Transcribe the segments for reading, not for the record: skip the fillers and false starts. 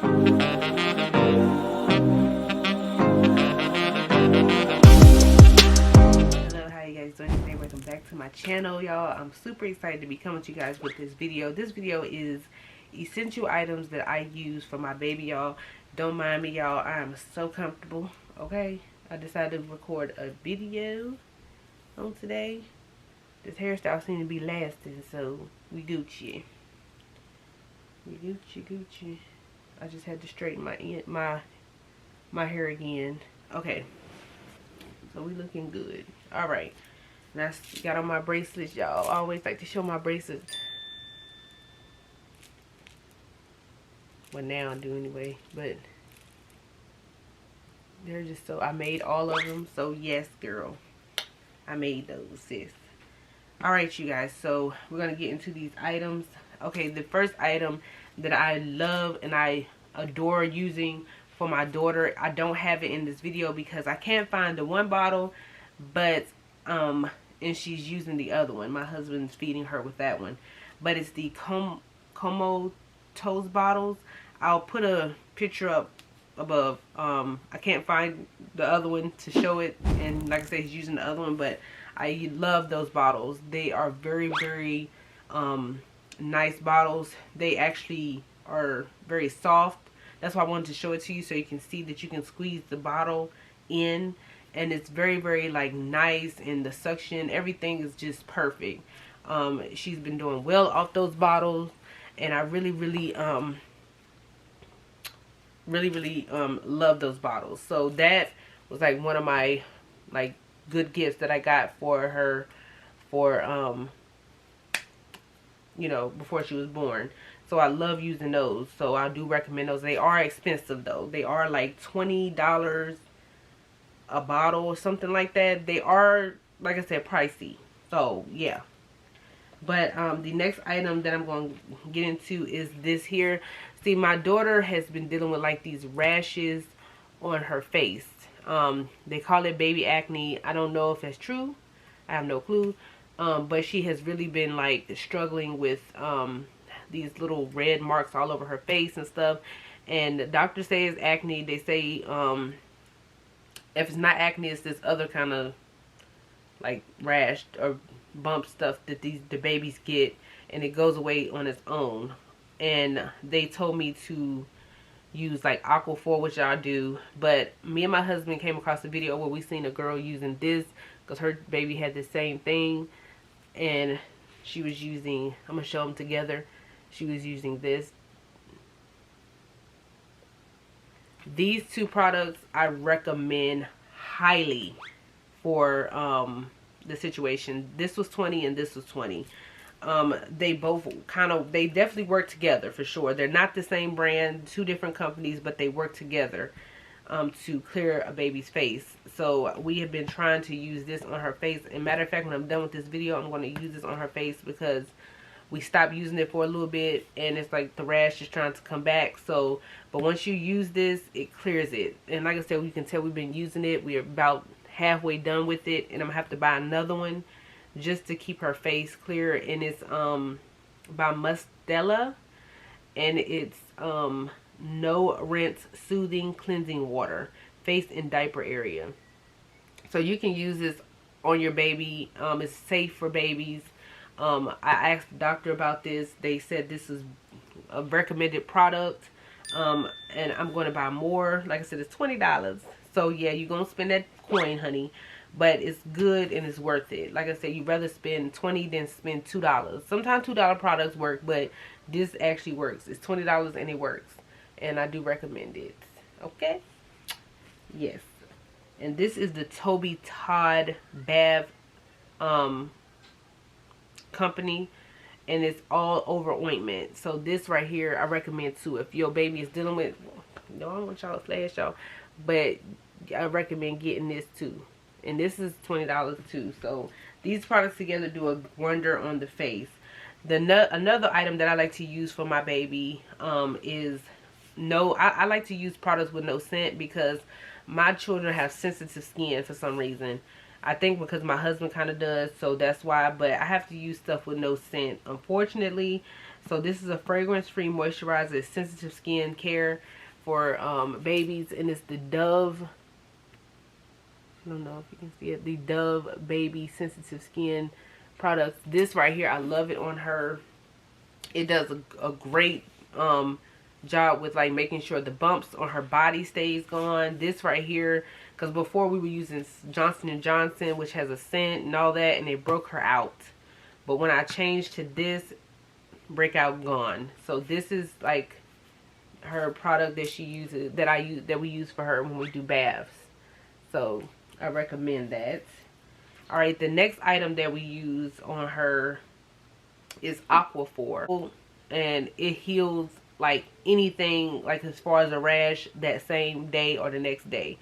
Welcome back to my channel, y'all. I'm super excited to be coming to you guys with this video. This video is essential items that I use for my baby, y'all. Don't mind me, y'all. I am so comfortable. Okay, I decided to record a video on today. This hairstyle seems to be lasting, so we Gucci. We Gucci. I just had to straighten my hair again. Okay, so we looking good. All right. Now I got on my bracelets, y'all. I always like to show my bracelets. Well, now I do anyway. But they're just so... I made all of them. So, yes, girl. I made those, sis. Alright, you guys. So, we're going to get into these items. Okay, the first item that I love and I adore using for my daughter. I don't have it in this video because I can't find the one bottle. But... and she's using the other one. My husband's feeding her with that one. But it's the Como Toast bottles. I'll put a picture up above. I can't find the other one to show it. And like I said, he's using the other one. But I love those bottles. They are very, very nice bottles. They actually are very soft. That's why I wanted to show it to you so you can see that you can squeeze the bottle in. And it's very, very like nice, and the suction, everything is just perfect. She's been doing well off those bottles, and I really, really love those bottles. So that was like one of my like good gifts that I got for her for you know, before she was born. So I love using those. So I do recommend those. They are expensive though. They are like $20 a bottle or something like that. They are, like I said, pricey. So yeah. But the next item that I'm going to get into is this here. See, my daughter has been dealing with like these rashes on her face. They call it baby acne. I don't know if that's true. I have no clue. But she has really been like struggling with these little red marks all over her face and stuff. And the doctor says acne. They say if it's not acne, it's this other kind of like rash or bump stuff that the babies get, and it goes away on its own. And they told me to use like Aquaphor, which I do. But me and my husband came across a video where we seen a girl using this because her baby had the same thing, and she was using, I'm gonna show them together. She was using this. These two products I recommend highly for the situation. This was $20 and this was $20. They both they definitely work together for sure. They're not the same brand, two different companies, but they work together to clear a baby's face. So we have been trying to use this on her face. And matter of fact, when I'm done with this video, I'm going to use this on her face because we stopped using it for a little bit, and it's like the rash is trying to come back. So, but once you use this, it clears it. And like I said, you can tell we've been using it. We're about halfway done with it, and I'm gonna have to buy another one just to keep her face clear. And it's by Mustela, and it's no rinse soothing cleansing water, face and diaper area. So you can use this on your baby. It's safe for babies. I asked the doctor about this. They said this is a recommended product. And I'm going to buy more. Like I said, it's $20. So yeah, you're going to spend that coin, honey. But it's good and it's worth it. Like I said, you'd rather spend $20 than spend $2. Sometimes $2 products work, but this actually works. It's $20 and it works. And I do recommend it. Okay? Yes. And this is the Toby Todd Bath company, and it's all over ointment. So this right here I recommend too if your baby is dealing with, no, I don't want y'all to flash y'all, but I recommend getting this too. And this is $20 too. So these products together do a wonder on the face. Another item that I like to use for my baby is I like to use products with no scent because my children have sensitive skin for some reason. I think because my husband kind of does, so that's why. But I have to use stuff with no scent, unfortunately. So this is a fragrance-free moisturizer. It's sensitive skin care for babies, and it's the Dove. I don't know if you can see it. The Dove Baby Sensitive Skin products. This right here, I love it on her. It does a great job with like making sure the bumps on her body stays gone. This right here, because before we were using Johnson & Johnson, which has a scent and all that, and it broke her out. But when I changed to this, breakout gone. So this is like her product that she uses, that we use for her when we do baths. So I recommend that. All right, the next item that we use on her is Aquaphor, and it heals like anything, like as far as a rash, that same day or the next day.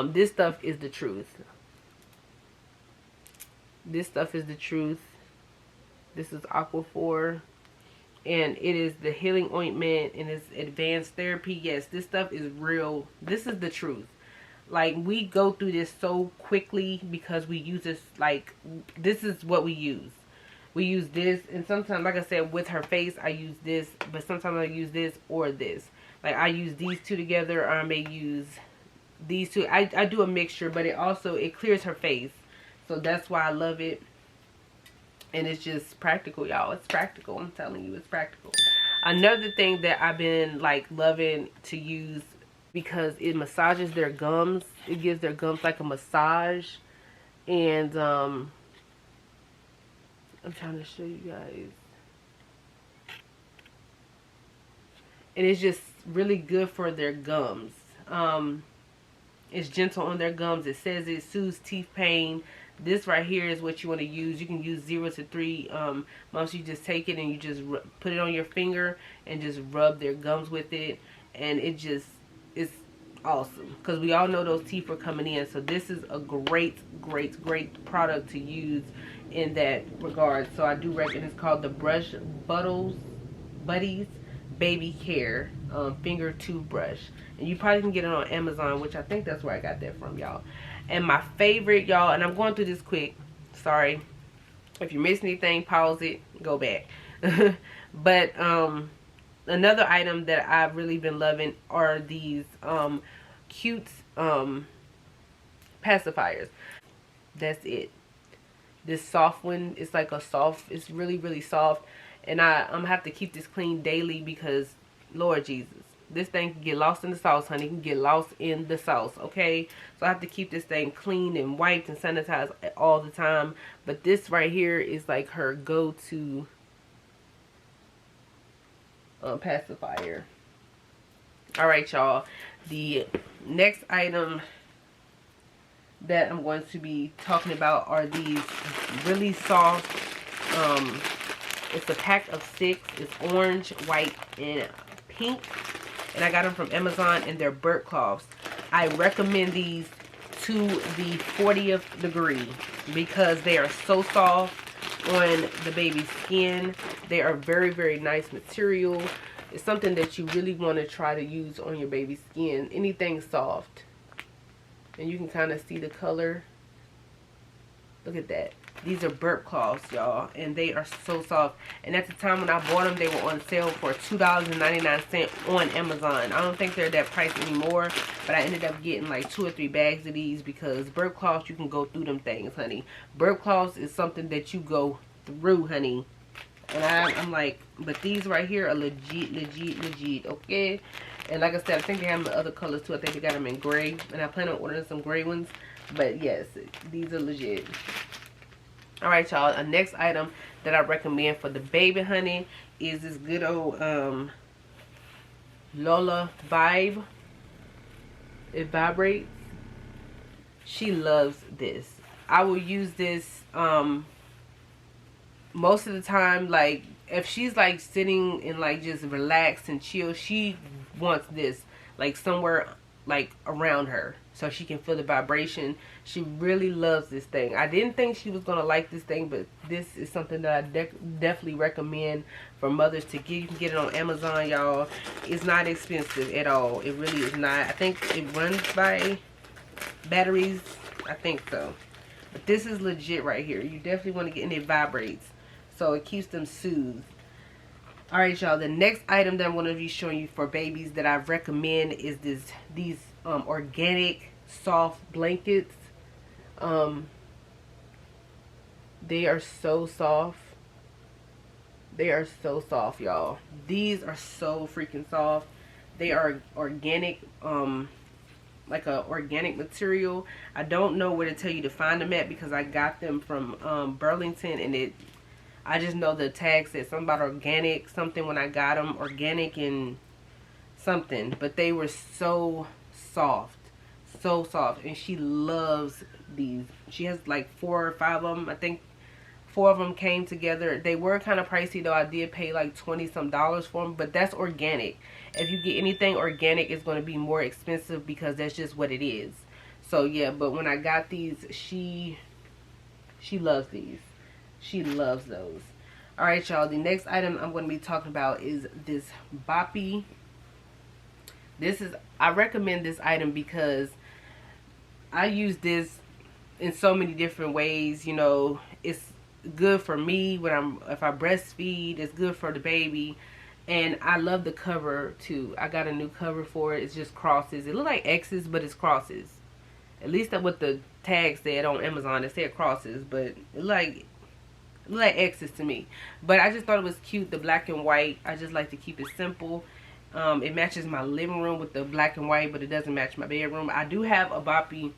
This stuff is the truth. This stuff is the truth. This is Aquaphor, and it is the healing ointment, and it's advanced therapy. Yes, this stuff is real. This is the truth. Like, we go through this so quickly because we use this, like, this is what we use. We use this, and sometimes, like I said, with her face, I use this, but sometimes I use this or this. Like, I use these two together, or I may use these two. I do a mixture, but it clears her face. So that's why I love it. And it's just practical, y'all. It's practical. I'm telling you, it's practical. Another thing that I've been, like, loving to use, because it massages their gums. It gives their gums like a massage. And I'm trying to show you guys. And it's just really good for their gums. It's gentle on their gums. It says it soothes teeth pain. This right here is what you want to use. You can use 0 to 3 months. You just take it and you just put it on your finger and just rub their gums with it. And it's awesome, because we all know those teeth are coming in. So this is a great product to use in that regard. So I do reckon it's called the Brush Buddies Baby Care Finger Toothbrush. And you probably can get it on Amazon, which I think that's where I got that from, y'all. And my favorite, y'all, and I'm going through this quick. Sorry. If you miss anything, pause it, go back. But another item that I've really been loving are these cute pacifiers. That's it. This soft one, it's like a soft, it's really soft. And I'm gonna have to keep this clean daily because, Lord Jesus, this thing can get lost in the sauce, honey. It can get lost in the sauce, okay? So I have to keep this thing clean and wiped and sanitized all the time. But this right here is like her go-to pacifier. Alright, y'all. The next item that I'm going to be talking about are these really soft, it's a pack of 6. It's orange, white, and pink. And I got them from Amazon, and they're Burp cloths. I recommend these to the 40th degree because they are so soft on the baby's skin. They are very nice material. It's something that you really want to try to use on your baby's skin. Anything soft. And you can kind of see the color. Look at that. These are Burp cloths, y'all, and they are so soft. And at the time when I bought them, they were on sale for $2.99 on Amazon. I don't think they're that price anymore, but I ended up getting like 2 or 3 bags of these because Burp cloths, you can go through them things, honey. Burp cloths is something that you go through, honey. And I'm like, but these right here are legit, okay? And like I said, I think they have them in other colors too. I think they got them in gray, and I plan on ordering some gray ones. But yes, these are legit. Alright, y'all, a next item that I recommend for the baby, honey, is this good old Lola Vibe. It vibrates. She loves this. I will use this most of the time. Like, if she's like sitting and like just relaxed and chill, she wants this like somewhere like around her so she can feel the vibration. She really loves this thing. I didn't think she was gonna like this thing, but this is something that I definitely recommend for mothers to get. You can get it on Amazon, y'all. It's not expensive at all. It really is not. I think it runs by batteries. I think so. But this is legit right here. You definitely want to get, and it vibrates, so it keeps them soothed. Alright, y'all, the next item that I'm going to be showing you for babies that I recommend is these organic soft blankets. They are so soft. They are so soft, y'all. These are so freaking soft. They are organic, like a organic material. I don't know where to tell you to find them at because I got them from Burlington, and I just know the tag said something about organic something when I got them, organic and something. But they were so soft, so soft, and she loves these. She has like 4 or 5 of them. I think 4 of them came together. They were kind of pricey though. I did pay like $20 some for them, but that's organic. If you get anything organic, it's going to be more expensive because that's just what it is. So yeah, but when I got these, she loves these. She loves those. Alright, y'all, the next item I'm going to be talking about is this Boppy. I recommend this item because I use this in so many different ways. You know, it's good for me if I breastfeed. It's good for the baby. And I love the cover too. I got a new cover for it. It's just crosses. It looks like X's, but it's crosses. At least that's what the tag said on Amazon. It said crosses, but it looked like X's to me. But I just thought it was cute, the black and white. I just like to keep it simple. It matches my living room with the black and white, but it doesn't match my bedroom. I do have a Boppy.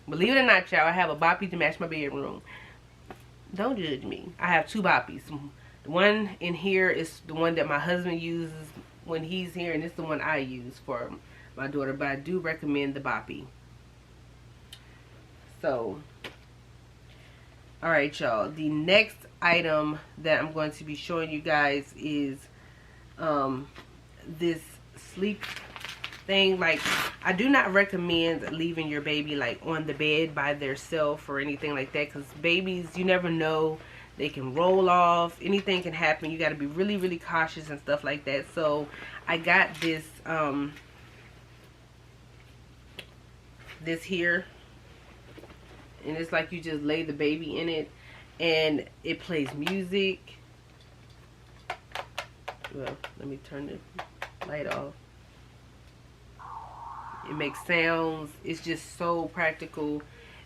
Believe it or not, y'all, I have a Boppy to match my bedroom. Don't judge me. I have 2 Boppies. The one in here is the one that my husband uses when he's here, and it's the one I use for my daughter. But I do recommend the Boppy. So, alright, y'all. The next item that I'm going to be showing you guys is this sleep thing. Like, I do not recommend leaving your baby like on the bed by themselves or anything like that, because babies, you never know, they can roll off, anything can happen. You got to be really, really cautious and stuff like that. So I got this this here, and it's like you just lay the baby in it and it plays music. Well, let me turn the light off. It makes sounds. It's just so practical,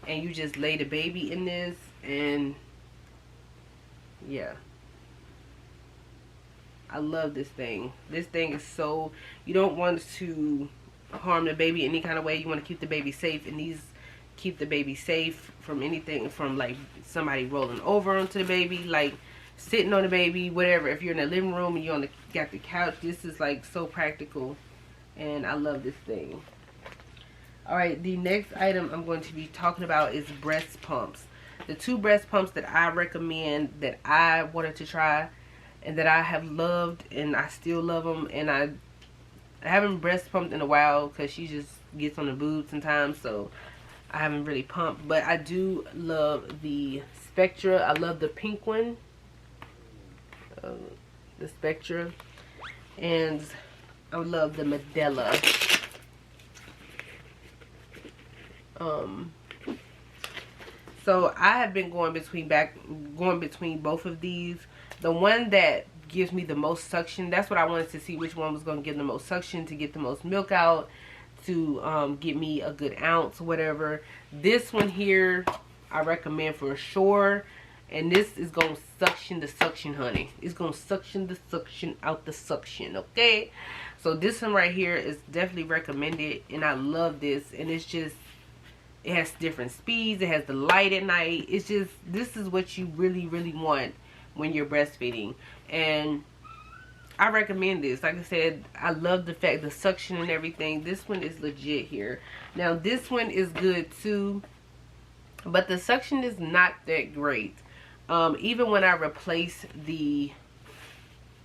and you just lay the baby in this, and yeah, I love this thing. This thing is so, you don't want to harm the baby any kind of way. You want to keep the baby safe, and these keep the baby safe from anything, from like somebody rolling over onto the baby, like sitting on the baby, whatever. If you're in the living room and you got the couch, this is like so practical, and I love this thing. Alright, the next item I'm going to be talking about is breast pumps. The 2 breast pumps that I recommend, that I wanted to try, and that I have loved, and I still love them. And I haven't breast pumped in a while because she just gets on the boobs sometimes, so I haven't really pumped. But I do love the Spectra. I love the pink one, the Spectra, and I love the Medela. So I have been going between both of these. The one that gives me the most suction, that's what I wanted to see, which one was going to give the most suction to get the most milk out, to get me a good ounce, whatever. This one here I recommend for sure, and this is going to suction the suction, honey. It's going to suction the suction out the suction, okay? So this one right here is definitely recommended, and I love this. And it's just, it has different speeds. It has the light at night. It's just, this is what you really, really want when you're breastfeeding. And I recommend this. Like I said, I love the fact, the suction and everything. This one is legit here. Now, this one is good too, but the suction is not that great. Even when I replaced the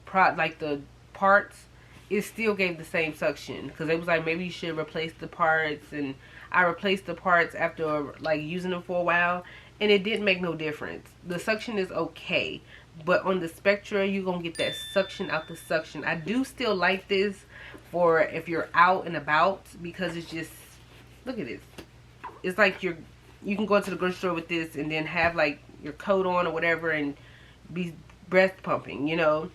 parts, it still gave the same suction, because it was like, maybe you should replace the parts, and I replaced the parts after like using them for a while, and it didn't make no difference. The suction is okay, but on the Spectra, you're gonna get that suction out the suction. I do still like this for if you're out and about, because it's just, look at this. It's like you can go to the grocery store with this and then have like your coat on or whatever and be breast pumping, you know.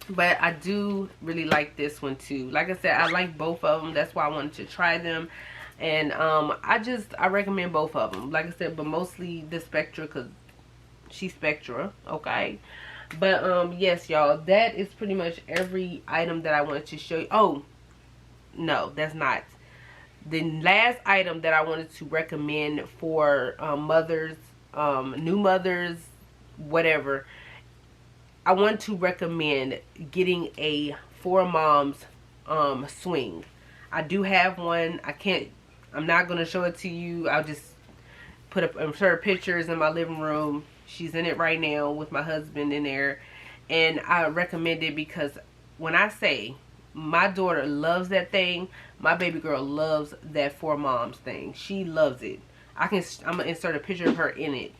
But I do really like this one too. Like I said, I like both of them. That's why I wanted to try them. And I recommend both of them. Like I said, but mostly the Spectra because she's Spectra, okay? But yes, y'all, that is pretty much every item that I wanted to show you. Oh, no, that's not. The last item that I wanted to recommend for mothers, new mothers, whatever, I want to recommend getting a For Moms swing. I do have one. I'm not going to show it to you. I'll just put up insert pictures in my living room. She's in it right now with my husband in there. And I recommend it because when I say my daughter loves that thing, my baby girl loves that For Moms thing. She loves it. I'm going to insert a picture of her in it.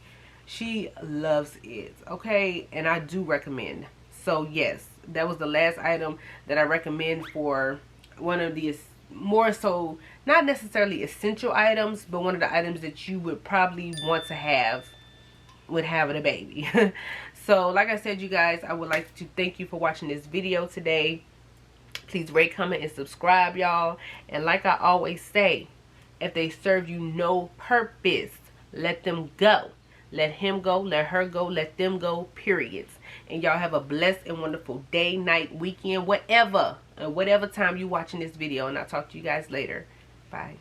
She loves it, okay? And I do recommend. So yes, that was the last item that I recommend for one of the more so, not necessarily essential items, but one of the items that you would probably want to have with having a baby. So like I said, you guys, I would like to thank you for watching this video today. Please rate, comment, and subscribe, y'all. And like I always say, if they serve you no purpose, let them go. Let him go, let her go, let them go, periods. And y'all have a blessed and wonderful day, night, weekend, whatever time you watching this video. And I'll talk to you guys later. Bye.